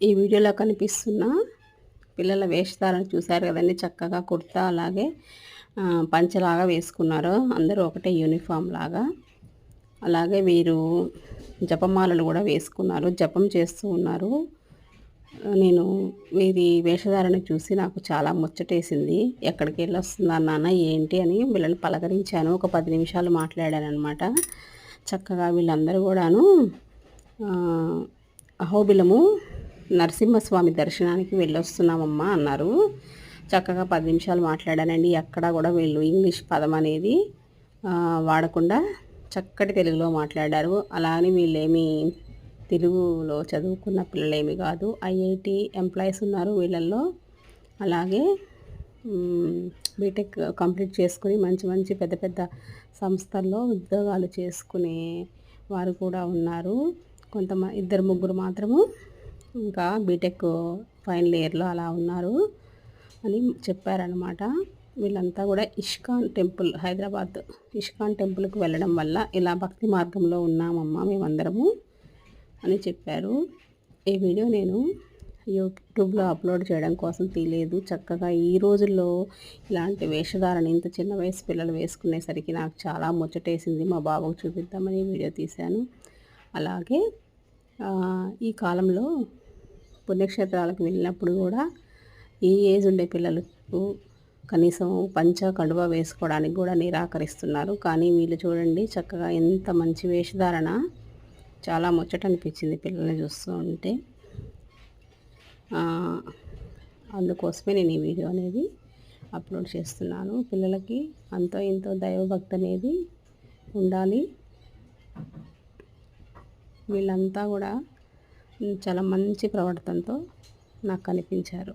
ఈ వీడియోలో కనిపిస్తున్న పిల్లల వేషధారణ చూశారు కదండీ! చక్కగా కుర్తా అలాగే పంచెలాగా వేసుకున్నారు. అందరూ ఒకటే యూనిఫామ్ లాగా. అలాగే వీరు జపమాలలు కూడా వేసుకున్నారు. జపం చేస్తూ ఉన్నారు. నేను వీరి వేషధారణ చూసి నాకు చాలా ముచ్చటేసింది. ఎక్కడికెళ్ళొస్తున్నారు నాన్న ఏంటి అని వీళ్ళని పలకరించాను. ఒక 10 నిమిషాలు మాట్లాడాననమాట. చక్కగా వీళ్ళందరూ గూడాను అహోబిలము నరసింహస్వామి దర్శనానికి వెళ్ళొస్తున్నామమ్మా అన్నారు. చక్కగా 10 నిమిషాలు మాట్లాడానండి. ఎక్కడా కూడా వీళ్ళు ఇంగ్లీష్ పదం అనేది వాడకుండా చక్కటి తెలుగులో మాట్లాడారు. అలా అని వీళ్ళేమి తెలుగులో చదువుకున్న పిల్లలేమి కాదు. ఐఐటీ ఎంప్లాయీస్ ఉన్నారు వీళ్ళల్లో. అలాగే బీటెక్ కంప్లీట్ చేసుకుని మంచి మంచి పెద్ద పెద్ద సంస్థల్లో ఉద్యోగాలు చేసుకునే వారు కూడా ఉన్నారు. ఇద్దరు ముగ్గురు మాత్రము ఇంకా బీటెక్ ఫైనల్ ఇయర్లో అలా ఉన్నారు అని చెప్పారనమాట. వీళ్ళంతా కూడా ఇస్కాన్ టెంపుల్, హైదరాబాద్ ఇస్కాన్ టెంపుల్కి వెళ్ళడం వల్ల ఇలా భక్తి మార్గంలో ఉన్నామమ్మా మేమందరము అని చెప్పారు. ఈ వీడియో నేను యూట్యూబ్లో అప్లోడ్ చేయడం కోసం తీయలేదు. చక్కగా ఈ రోజుల్లో ఇలాంటి వేషధారణ ఇంత చిన్న వయసు పిల్లలు వేసుకునేసరికి నాకు చాలా ముచ్చటేసింది. మా బాబుకు చూపిద్దామని వీడియో తీశాను. అలాగే ఈ కాలంలో పుణ్యక్షేత్రాలకు వెళ్ళినప్పుడు కూడా ఈ ఏజ్ ఉండే పిల్లలకు కనీసం పంచ కండువా వేసుకోవడానికి కూడా నిరాకరిస్తున్నారు. కానీ వీళ్ళు చూడండి చక్కగా ఎంత మంచి వేషధారణ. చాలా ముచ్చట అనిపించింది పిల్లల్ని చూస్తూ ఉంటే. అందుకోసమే నేను ఈ వీడియో అనేది అప్లోడ్ చేస్తున్నాను. పిల్లలకి అంతో ఇంతో దైవభక్తి అనేది ఉండాలి. వీళ్ళంతా కూడా చాలా మంచి ప్రవర్తనతో నాకు కనిపించారు.